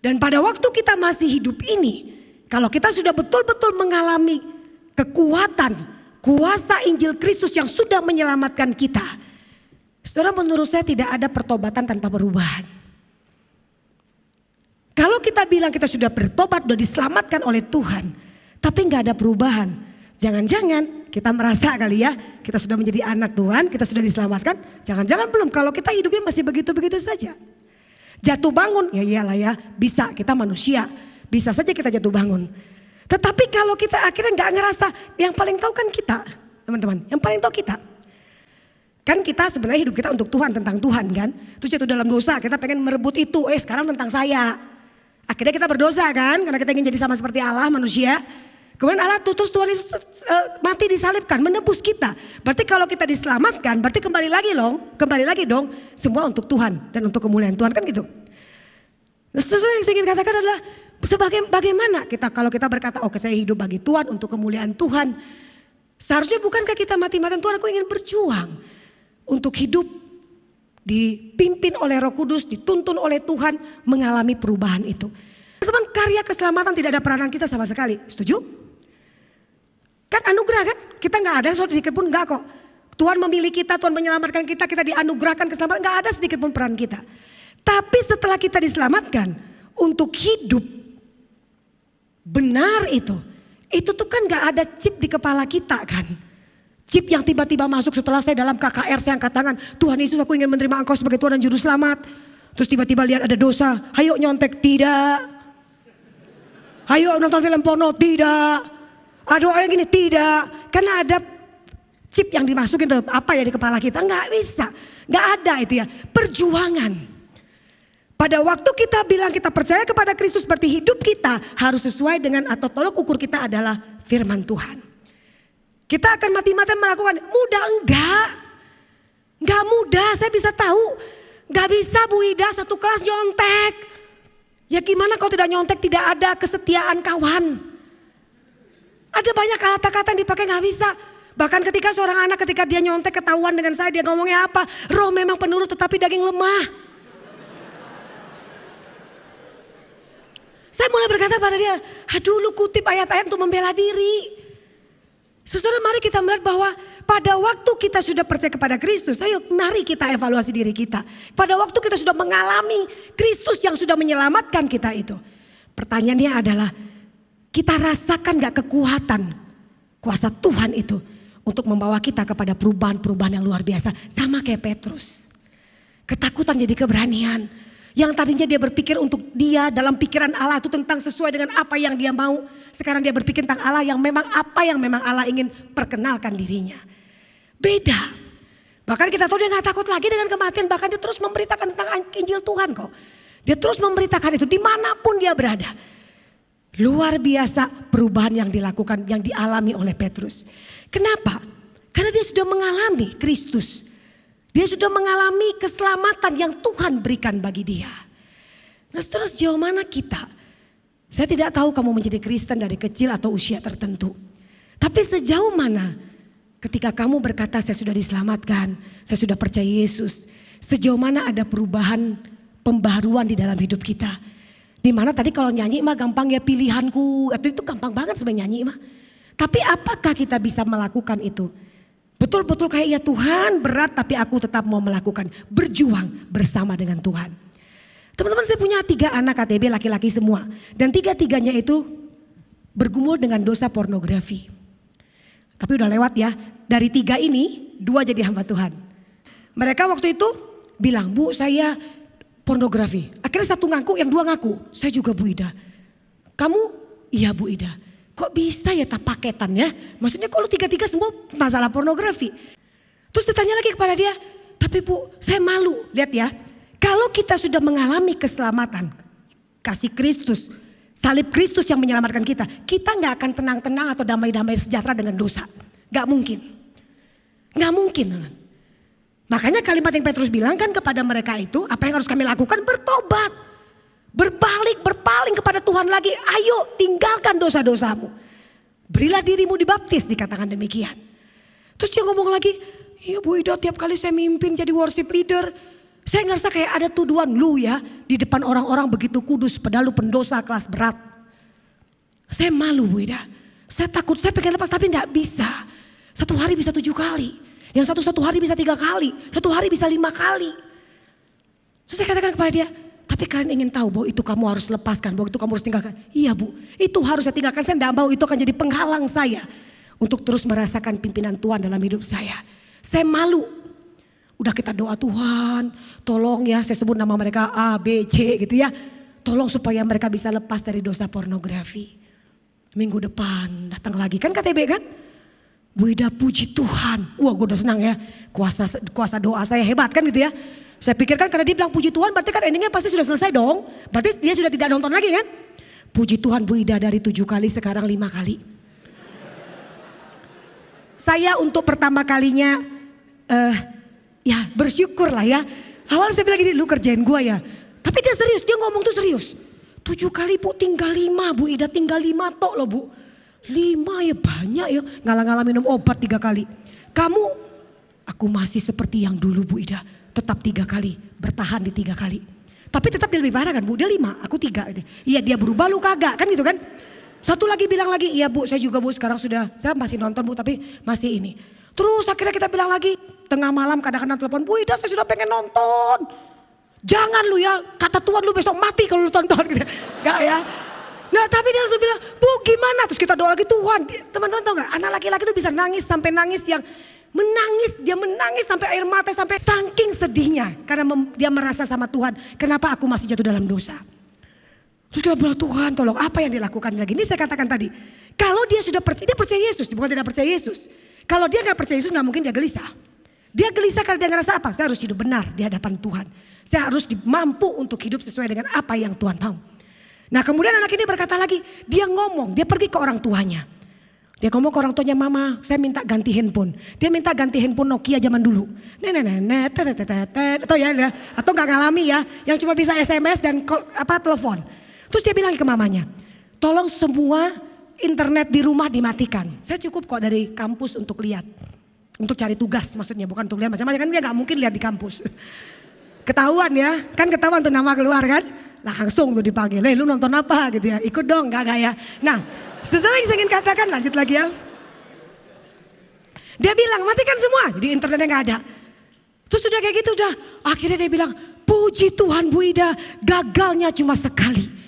Dan pada waktu kita masih hidup ini, kalau kita sudah betul-betul mengalami kekuatan, kuasa Injil Kristus yang sudah menyelamatkan kita. Saudara, menurut saya tidak ada pertobatan tanpa perubahan. Kalau kita bilang kita sudah bertobat, sudah diselamatkan oleh Tuhan, tapi nggak ada perubahan. Jangan-jangan kita merasa kali ya, kita sudah menjadi anak Tuhan, kita sudah diselamatkan. Jangan-jangan belum, kalau kita hidupnya masih begitu-begitu saja. Jatuh bangun, ya iyalah ya, bisa, kita manusia. Bisa saja kita jatuh bangun. Tetapi kalau kita akhirnya nggak ngerasa, yang paling tahu kan kita, teman-teman. Yang paling tahu kita. Kan kita sebenarnya hidup kita untuk Tuhan, tentang Tuhan kan. Terus jatuh dalam dosa, kita pengen merebut itu. Sekarang tentang saya. Akhirnya kita berdosa kan, karena kita ingin jadi sama seperti Allah, manusia. Kemudian Allah terus Tuhan Yesus mati disalibkan, menebus kita. Berarti kalau kita diselamatkan, berarti kembali lagi dong. Semua untuk Tuhan dan untuk kemuliaan Tuhan, kan gitu. Nah, sesuatu yang saya ingin katakan adalah bagaimana kita kalau kita berkata, oke saya hidup bagi Tuhan untuk kemuliaan Tuhan. Seharusnya bukankah kita mati-matian, Tuhan aku ingin berjuang untuk hidup dipimpin oleh Roh Kudus, dituntun oleh Tuhan, mengalami perubahan itu. Teman, karya keselamatan tidak ada peranan kita sama sekali. Setuju? Kan anugerah kan? Kita nggak ada sedikit pun, nggak kok. Tuhan memilih kita, Tuhan menyelamatkan kita, kita dianugerahkan keselamatan, nggak ada sedikit pun peran kita. Tapi setelah kita diselamatkan untuk hidup benar itu tuh kan nggak ada chip di kepala kita kan. Chip yang tiba-tiba masuk setelah saya dalam KKR, saya angkat tangan, Tuhan Yesus aku ingin menerima Engkau sebagai Tuhan dan Juru Selamat. Terus tiba-tiba lihat ada dosa, ayo nyontek, tidak. Ayo nonton film porno, tidak. Aduh yang gini, tidak. Karena ada chip yang dimasukin tuh, apa ya di kepala kita, nggak bisa. Nggak ada itu ya, perjuangan. Pada waktu kita bilang kita percaya kepada Kristus, berarti hidup kita harus sesuai dengan atau tolok ukur kita adalah firman Tuhan. Kita akan mati-matian melakukan, mudah enggak? Enggak mudah, saya bisa tahu. Enggak bisa Bu Ida satu kelas nyontek. Ya gimana kalau tidak nyontek, tidak ada kesetiaan kawan. Ada banyak kata-kata yang dipakai nggak bisa. Bahkan ketika seorang anak ketika dia nyontek ketahuan dengan saya, dia ngomongnya apa? Roh memang penurut tetapi daging lemah. Saya mulai berkata pada dia, aduh lu kutip ayat-ayat untuk membela diri. Saudara, mari kita melihat bahwa pada waktu kita sudah percaya kepada Kristus, ayo mari kita evaluasi diri kita. Pada waktu kita sudah mengalami Kristus yang sudah menyelamatkan kita itu. Pertanyaannya adalah, kita rasakan gak kekuatan kuasa Tuhan itu untuk membawa kita kepada perubahan-perubahan yang luar biasa. Sama kayak Petrus. Ketakutan jadi keberanian. Yang tadinya dia berpikir untuk dia dalam pikiran Allah itu tentang sesuai dengan apa yang dia mau. Sekarang dia berpikir tentang Allah yang memang apa yang memang Allah ingin perkenalkan dirinya. Beda. Bahkan kita tahu dia gak takut lagi dengan kematian. Bahkan dia terus memberitakan tentang Injil Tuhan kok. Dia terus memberitakan itu dimanapun dia berada. Luar biasa perubahan yang dilakukan, yang dialami oleh Petrus. Kenapa? Karena dia sudah mengalami Kristus. Dia sudah mengalami keselamatan yang Tuhan berikan bagi dia. Nah terus sejauh mana kita? Saya tidak tahu kamu menjadi Kristen dari kecil atau usia tertentu. Tapi sejauh mana ketika kamu berkata saya sudah diselamatkan, saya sudah percaya Yesus. Sejauh mana ada perubahan, pembaharuan di dalam hidup kita. Dimana tadi kalau nyanyi mah gampang ya pilihanku. Atau itu gampang banget sebenarnya nyanyi mah. Tapi apakah kita bisa melakukan itu? Betul-betul kayak ya Tuhan berat tapi aku tetap mau melakukan. Berjuang bersama dengan Tuhan. Teman-teman saya punya 3 anak KTB laki-laki semua. Dan 3-tiganya itu bergumul dengan dosa pornografi. Tapi udah lewat ya. Dari 3 ini 2 jadi hamba Tuhan. Mereka waktu itu bilang, Bu saya pornografi. Akhirnya 1 ngaku, yang 2 ngaku. Saya juga Bu Ida. Kamu? Iya Bu Ida. Kok bisa ya tak paketan ya? Maksudnya kalau 3 semua masalah pornografi. Terus ditanya lagi kepada dia, tapi Bu saya malu. Lihat ya, kalau kita sudah mengalami keselamatan, kasih Kristus, salib Kristus yang menyelamatkan kita. Kita gak akan tenang-tenang atau damai-damai sejahtera dengan dosa. Gak mungkin. Gak mungkin. Makanya kalimat yang Petrus bilang kan kepada mereka itu, apa yang harus kami lakukan? Bertobat. Berbalik, berpaling kepada Tuhan lagi. Ayo tinggalkan dosa-dosamu. Berilah dirimu dibaptis, dikatakan demikian. Terus dia ngomong lagi, iya Bu Ida tiap kali saya mimpin jadi worship leader. Saya ngerasa kayak ada tuduhan lu ya di depan orang-orang begitu kudus padahal lu pendosa kelas berat. Saya malu Bu Ida. Saya takut, saya pengen lepas tapi enggak bisa. Satu hari bisa 7 kali. Yang satu hari bisa 3 kali. Satu hari bisa 5 kali. Terus saya katakan kepada dia, tapi kalian ingin tahu bahwa itu kamu harus lepaskan, bahwa itu kamu harus tinggalkan. Iya Bu, itu harus saya tinggalkan. Saya enggak mau itu akan jadi penghalang saya untuk terus merasakan pimpinan Tuhan dalam hidup saya. Saya malu. Udah kita doa Tuhan, tolong ya, saya sebut nama mereka A, B, C gitu ya. Tolong supaya mereka bisa lepas dari dosa pornografi. Minggu depan datang lagi, kan KTB kan? Bu Ida puji Tuhan, wah gue udah senang ya. Kuasa doa saya hebat kan gitu ya. Saya pikirkan karena dia bilang puji Tuhan berarti kan endingnya pasti sudah selesai dong. Berarti dia sudah tidak nonton lagi kan? Puji Tuhan Bu Ida dari 7 kali sekarang 5 kali. Saya untuk pertama kalinya ya bersyukur lah ya. Awal saya bilang gini, lu kerjain gue ya. Tapi dia serius, dia ngomong tuh serius. 7 kali Bu tinggal 5, Bu Ida tinggal 5 tok loh Bu. 5 ya banyak ya, ngalah-ngalah minum obat 3 kali. Kamu, aku masih seperti yang dulu Bu Ida. Tetap 3 kali, bertahan di 3 kali. Tapi tetap dia lebih parah kan Bu, dia 5, aku 3. Iya dia berubah lu kagak kan gitu kan. Satu lagi bilang lagi, iya Bu saya juga Bu sekarang sudah, saya masih nonton Bu tapi masih ini. Terus akhirnya kita bilang lagi, tengah malam kadang-kadang telepon, Bu Ida saya sudah pengen nonton. Jangan lu ya, kata Tuhan lu besok mati kalau lu tonton gitu. Enggak ya. Nah tapi dia langsung bilang, Bu gimana? Terus kita doa lagi Tuhan. Teman-teman tahu gak, anak laki-laki itu bisa nangis sampai nangis yang menangis. Dia menangis sampai air mata, sampai saking sedihnya. Karena dia merasa sama Tuhan, kenapa aku masih jatuh dalam dosa. Terus kita bilang Tuhan tolong apa yang dilakukan lagi. Ini saya katakan tadi, kalau dia sudah percaya, dia percaya Yesus, bukan tidak percaya Yesus. Kalau dia gak percaya Yesus gak mungkin dia gelisah. Dia gelisah karena dia ngerasa apa? Saya harus hidup benar di hadapan Tuhan. Saya harus mampu untuk hidup sesuai dengan apa yang Tuhan mau. Nah kemudian anak ini berkata lagi, dia ngomong, dia pergi ke orang tuanya. Dia ngomong ke orang tuanya, Mama saya minta ganti handphone. Dia minta ganti handphone Nokia zaman dulu. Atau ya, atau gak ngalami ya, yang cuma bisa SMS dan telepon. Terus dia bilang ke mamanya, tolong semua internet di rumah dimatikan. Saya cukup kok dari kampus untuk lihat. Untuk cari tugas maksudnya, bukan untuk lihat macam-macam. Kan dia gak mungkin lihat di kampus. Ketahuan ya, kan ketahuan tuh nama keluar kan. Langsung tuh dipanggil, lu nonton apa gitu ya. Ikut dong, gak ya. Nah, sesuatu yang saya ingin katakan, lanjut lagi ya. Dia bilang matikan semua, jadi internetnya gak ada. Terus sudah kayak gitu udah, akhirnya dia bilang, puji Tuhan Bu Ida, gagalnya cuma sekali.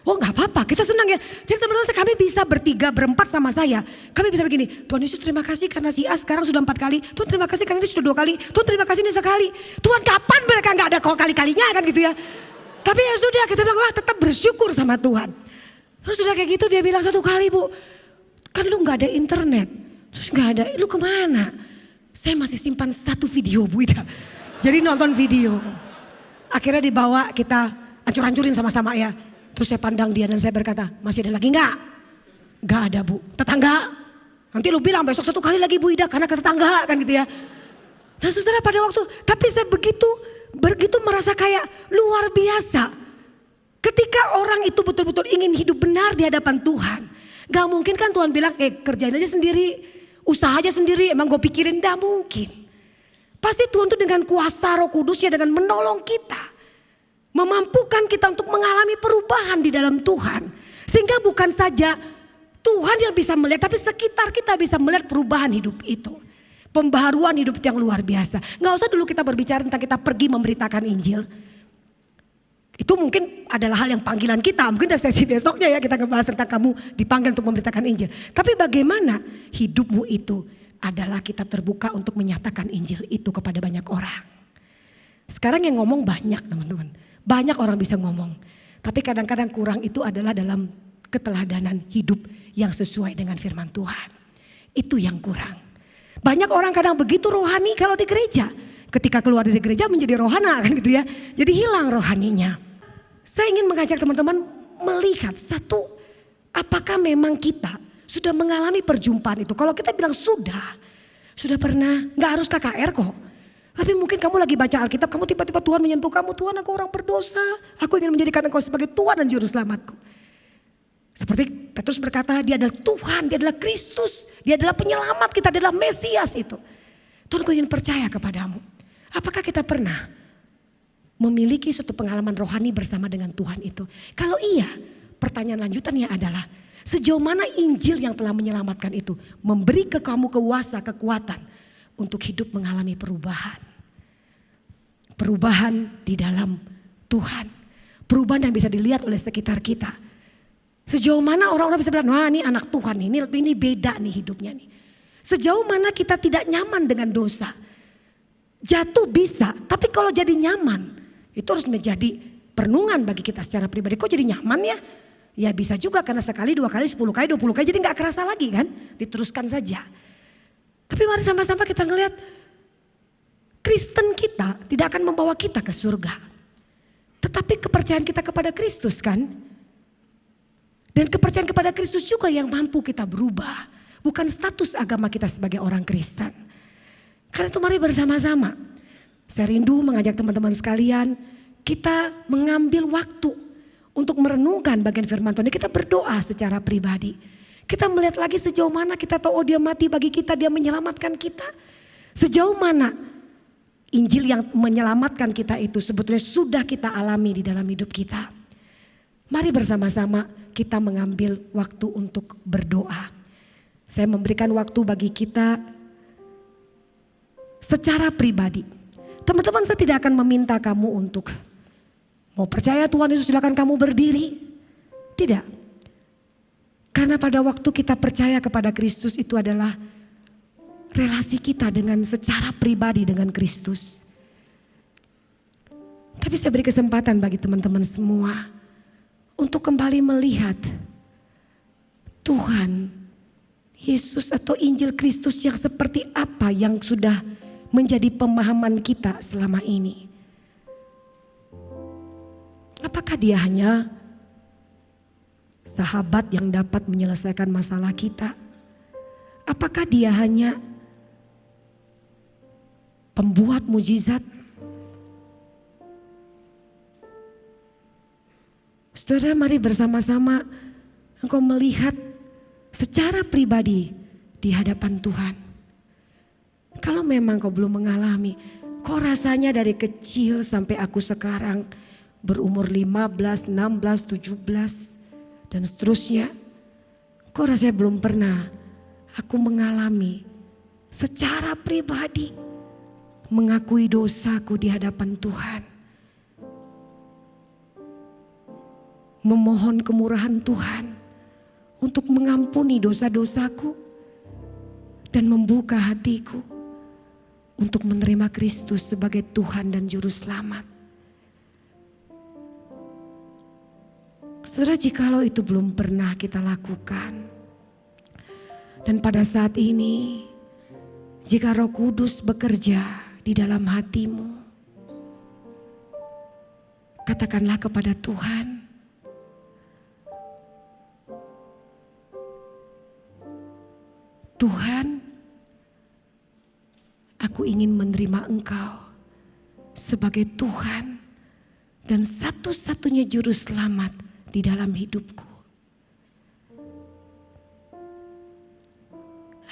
Oh gak apa-apa, kita senang ya. Jadi teman-teman kami bisa bertiga, berempat sama saya. Kami bisa begini, Tuhan Yesus terima kasih karena si A sekarang sudah 4 kali. Tuhan terima kasih karena ini sudah 2 kali. Tuhan terima kasih ini sekali. Tuhan kapan mereka gak ada kali-kalinya kan gitu ya. Tapi ya sudah kita bilang wah tetap bersyukur sama Tuhan. Terus sudah kayak gitu dia bilang 1 kali Bu. Kan lu gak ada internet. Terus gak ada, lu kemana? Saya masih simpan 1 video Bu Ida. Jadi nonton video. Akhirnya dibawa kita hancur-hancurin sama-sama ya. Terus saya pandang dia dan saya berkata, masih ada lagi enggak? Enggak ada Bu. Tetangga, nanti lu bilang besok 1 kali lagi Bu Ida karena ke tetangga kan gitu ya. Nah saudara pada waktu, tapi saya begitu merasa kayak luar biasa. Ketika orang itu betul-betul ingin hidup benar di hadapan Tuhan. Gak mungkin kan Tuhan bilang, kerjain aja sendiri, usaha aja sendiri, emang gue pikirin, gak mungkin. Pasti Tuhan tuh dengan kuasa Roh Kudusnya dengan menolong kita. Memampukan kita untuk mengalami perubahan di dalam Tuhan. Sehingga bukan saja Tuhan yang bisa melihat, tapi sekitar kita bisa melihat perubahan hidup itu. Pembaharuan hidup yang luar biasa. Gak usah dulu kita berbicara tentang kita pergi memberitakan Injil. Itu mungkin adalah hal yang panggilan kita. Mungkin ada sesi besoknya ya kita ngebahas tentang kamu dipanggil untuk memberitakan Injil. Tapi bagaimana hidupmu itu adalah kita terbuka untuk menyatakan Injil itu kepada banyak orang. Sekarang yang ngomong banyak teman-teman. Banyak orang bisa ngomong. Tapi kadang-kadang kurang itu adalah dalam keteladanan hidup yang sesuai dengan firman Tuhan. Itu yang kurang. Banyak orang kadang begitu rohani kalau di gereja. Ketika keluar dari gereja menjadi rohana kan gitu ya. Jadi hilang rohaninya. Saya ingin mengajak teman-teman melihat satu. Apakah memang kita sudah mengalami perjumpaan itu. Kalau kita bilang sudah pernah. Gak harus KKR kok. Tapi mungkin kamu lagi baca Alkitab, kamu tiba-tiba Tuhan menyentuh kamu. Tuhan aku orang berdosa, aku ingin menjadikan engkau sebagai Tuhan dan Juru Selamatku. Seperti Petrus berkata, dia adalah Tuhan, dia adalah Kristus, dia adalah penyelamat kita, dia adalah Mesias itu. Tuhan aku ingin percaya kepadamu. Apakah kita pernah memiliki suatu pengalaman rohani bersama dengan Tuhan itu? Kalau iya, pertanyaan lanjutannya adalah sejauh mana Injil yang telah menyelamatkan itu memberi ke kamu kuasa, kekuatan untuk hidup mengalami perubahan. Perubahan di dalam Tuhan. Perubahan yang bisa dilihat oleh sekitar kita. Sejauh mana orang-orang bisa bilang, wah ini anak Tuhan ini beda nih hidupnya nih. Sejauh mana kita tidak nyaman dengan dosa. Jatuh bisa, tapi kalau jadi nyaman itu harus menjadi perenungan bagi kita secara pribadi. Kok jadi nyaman ya? Ya bisa juga karena sekali, 2 kali, 10 kali, 20 kali jadi gak kerasa lagi kan. Diteruskan saja. Tapi mari sama-sama kita ngelihat Kristen kita tidak akan membawa kita ke surga. Tetapi kepercayaan kita kepada Kristus kan. Dan kepercayaan kepada Kristus juga yang mampu kita berubah. Bukan status agama kita sebagai orang Kristen. Karena itu mari bersama-sama. Saya rindu mengajak teman-teman sekalian. Kita mengambil waktu untuk merenungkan bagian firman Tuhan. Kita berdoa secara pribadi. Kita melihat lagi sejauh mana kita tahu, oh dia mati bagi kita, dia menyelamatkan kita. Sejauh mana Injil yang menyelamatkan kita itu sebetulnya sudah kita alami di dalam hidup kita. Mari bersama-sama kita mengambil waktu untuk berdoa. Saya memberikan waktu bagi kita secara pribadi. Teman-teman, saya tidak akan meminta kamu untuk mau percaya Tuhan Yesus silakan kamu berdiri. Tidak. Karena pada waktu kita percaya kepada Kristus itu adalah relasi kita dengan secara pribadi dengan Kristus. Tapi saya beri kesempatan bagi teman-teman semua untuk kembali melihat Tuhan Yesus atau Injil Kristus yang seperti apa yang sudah menjadi pemahaman kita selama ini. Apakah dia hanya sahabat yang dapat menyelesaikan masalah kita? Apakah dia hanya pembuat mujizat? Saudara, mari bersama-sama engkau melihat secara pribadi di hadapan Tuhan. Kalau memang kau belum mengalami, kok rasanya dari kecil sampai aku sekarang berumur 15, 16, 17 dan seterusnya. Kok rasanya belum pernah aku mengalami secara pribadi mengakui dosaku di hadapan Tuhan. Memohon kemurahan Tuhan untuk mengampuni dosa-dosaku dan membuka hatiku untuk menerima Kristus sebagai Tuhan dan Juru Selamat. Saudara, jikalau itu belum pernah kita lakukan, dan pada saat ini jika Roh Kudus bekerja di dalam hatimu, katakanlah kepada Tuhan, Tuhan, aku ingin menerima Engkau sebagai Tuhan dan satu-satunya Juru Selamat di dalam hidupku.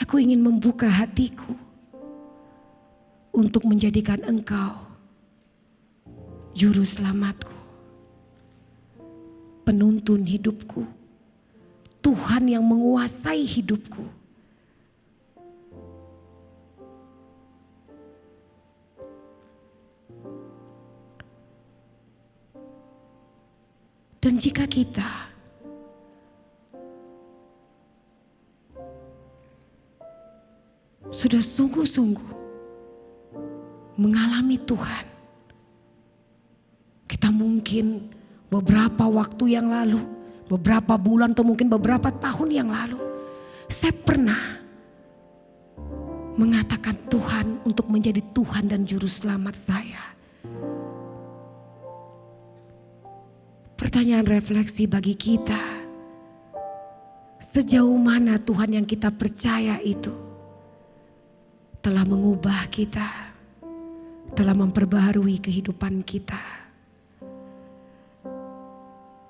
Aku ingin membuka hatiku untuk menjadikan Engkau Juru Selamatku, penuntun hidupku, Tuhan yang menguasai hidupku. Dan jika kita sudah sungguh-sungguh mengalami Tuhan, kita mungkin beberapa waktu yang lalu, beberapa bulan atau mungkin beberapa tahun yang lalu, saya pernah mengatakan Tuhan untuk menjadi Tuhan dan Juru Selamat saya. Pertanyaan refleksi bagi kita, sejauh mana Tuhan yang kita percaya itu telah mengubah kita, telah memperbaharui kehidupan kita.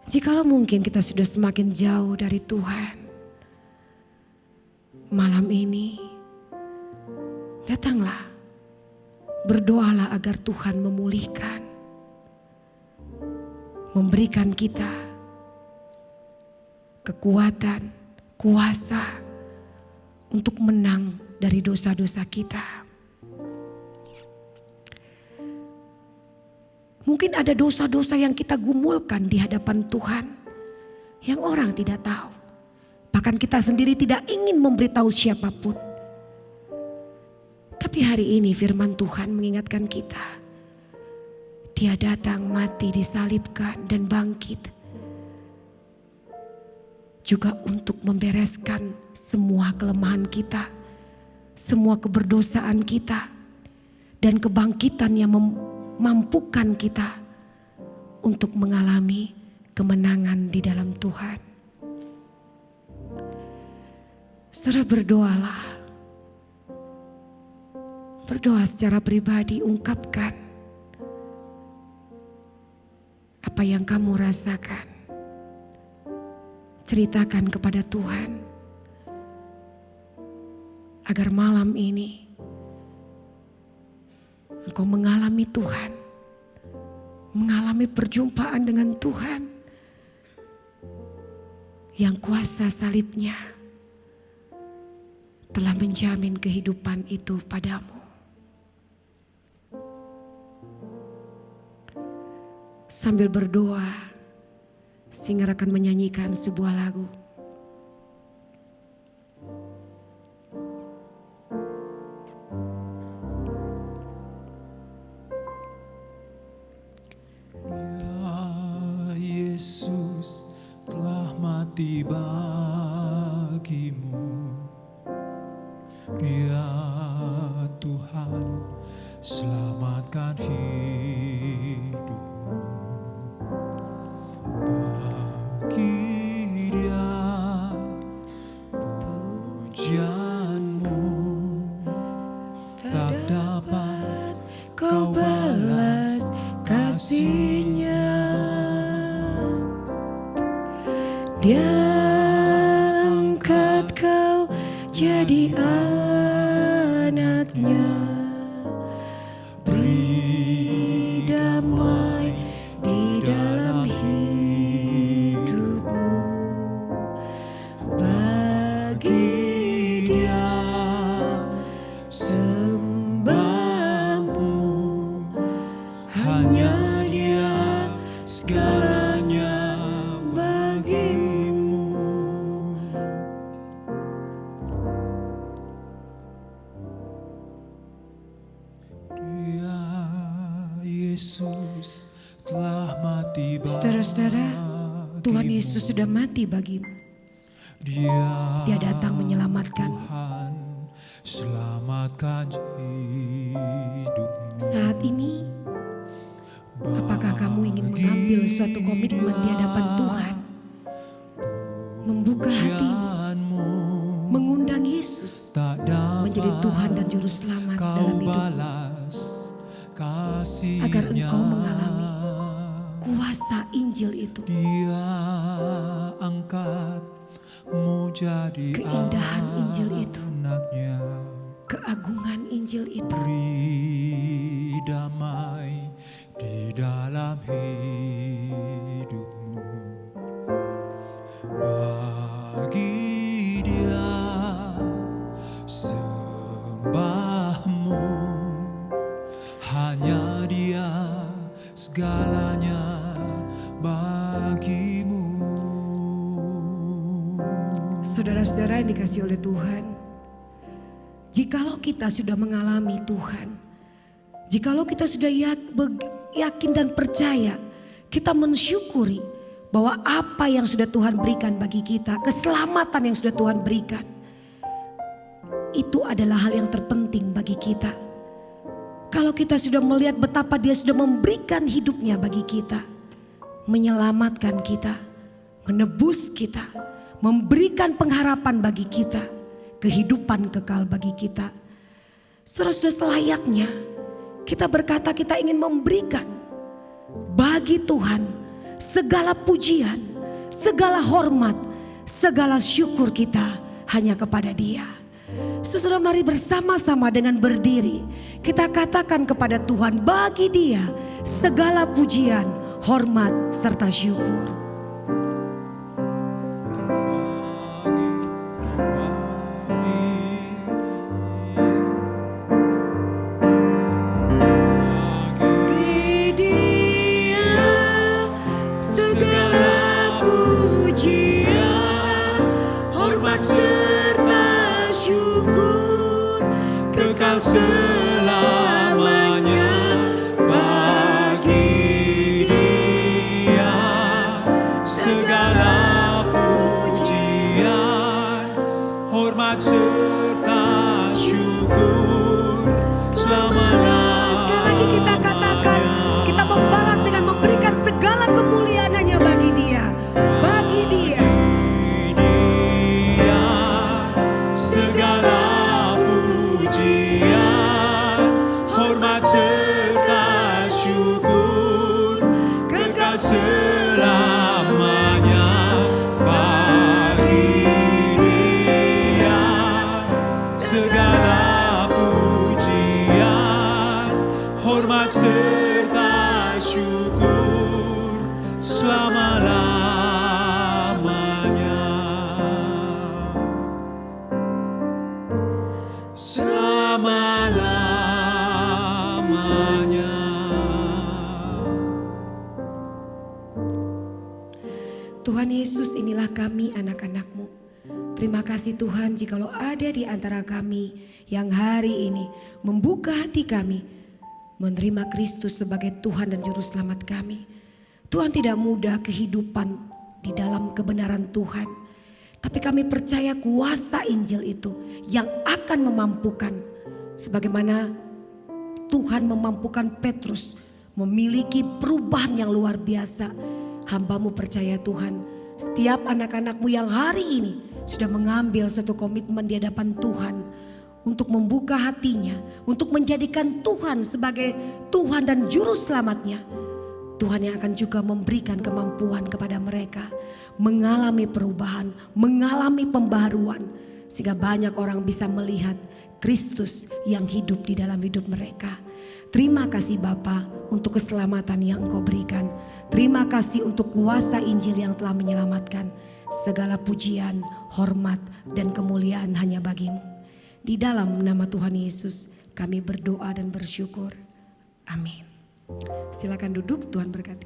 Jikalau mungkin kita sudah semakin jauh dari Tuhan, malam ini datanglah, berdoalah agar Tuhan memulihkan. memberikan kita kekuatan, kuasa untuk menang dari dosa-dosa kita. Mungkin ada dosa-dosa yang kita gumulkan di hadapan Tuhan yang orang tidak tahu. Bahkan kita sendiri tidak ingin memberitahu siapapun. Tapi hari ini firman Tuhan mengingatkan kita. Dia datang, mati, disalibkan dan bangkit. Juga untuk membereskan semua kelemahan kita. Semua keberdosaan kita. Dan kebangkitan yang mampukan kita untuk mengalami kemenangan di dalam Tuhan. Saudara, berdoalah. Berdoa secara pribadi, ungkapkan apa yang kamu rasakan. Ceritakan kepada Tuhan agar malam ini engkau mengalami Tuhan, mengalami perjumpaan dengan Tuhan yang kuasa salibnya telah menjamin kehidupan itu padamu. Sambil berdoa, Singer akan menyanyikan sebuah lagu. Yesus telah mati bagimu. Dia Tuhan selamatkan hidupmu. Bagi Dia pujianmu tak dapat kau balas kasih-Nya. Dia angkat kau jadi anaknya, beri damai di dalam hidupmu. Bagi Dia sembahmu, Hanya Dia segalanya bagimu. Dia Yesus telah mati bagimu. saudara-saudara, Tuhan Yesus sudah mati bagimu. Dia datang menyelamatkan. Tuhan selamatkan hidupmu. Saat ini, apakah kamu ingin mengambil suatu komitmen di hadapan Tuhan? Membuka hatimu, mengundang Yesus menjadi Tuhan dan Juru Selamat dalam hidupmu. Agar engkau mengalami kuasa Injil itu. Dia angkatmu jadi Keindahan Injil itu. anaknya. Keagungan Injil itu. Beri damai di dalam hidupmu. Bagi Dia sembahmu, hanya Dia segalanya bagimu. Saudara-saudara yang dikasihi oleh Tuhan, jikalau kita sudah mengalami Tuhan, jikalau kita sudah yakin dan percaya, kita mensyukuri bahwa apa yang sudah Tuhan berikan bagi kita, keselamatan yang sudah Tuhan berikan, itu adalah hal yang terpenting bagi kita. Kalau kita sudah melihat betapa Dia sudah memberikan hidupnya bagi kita, menyelamatkan kita, menebus kita, memberikan pengharapan bagi kita, kehidupan kekal bagi kita. Saudara, sudah selayaknya kita berkata kita ingin memberikan bagi Tuhan segala pujian, segala hormat, segala syukur kita hanya kepada Dia. Saudara, mari bersama-sama dengan berdiri kita katakan kepada Tuhan, bagi Dia segala pujian, hormat serta syukur. Selamanya bagi Dia segala pujian, hormat serta syukur selama-lamanya. Sekali lagi kita katakan, kita membalas dengan memberikan segala kemuliaan hanya bagi Dia. Bagi Dia. Segala pujian, hormat serta syukur kekal selamanya bagi Dia. Segala pujian, hormat serta syukur selama-lamanya. Selama-lamanya. Tuhan Yesus, inilah kami anak-anak-Mu. Terima kasih Tuhan jikalau ada di antara kami yang hari ini membuka hati kami menerima Kristus sebagai Tuhan dan Juru Selamat kami. Tuhan, tidak mudah kehidupan di dalam kebenaran Tuhan. Tapi kami percaya kuasa Injil itu yang akan memampukan. Sebagaimana Tuhan memampukan Petrus memiliki perubahan yang luar biasa. Hamba-Mu percaya Tuhan, setiap anak-anak-Mu yang hari ini sudah mengambil suatu komitmen di hadapan Tuhan untuk membuka hatinya, untuk menjadikan Tuhan sebagai Tuhan dan Juru Selamatnya. Tuhan yang akan juga memberikan kemampuan kepada mereka mengalami perubahan, mengalami pembaharuan, sehingga banyak orang bisa melihat Kristus yang hidup di dalam hidup mereka. Terima kasih Bapa untuk keselamatan yang Engkau berikan. Terima kasih untuk kuasa Injil yang telah menyelamatkan. Segala pujian, hormat, dan kemuliaan hanya bagi-Mu. Di dalam nama Tuhan Yesus kami berdoa dan bersyukur. Amin. Silakan duduk, Tuhan berkati.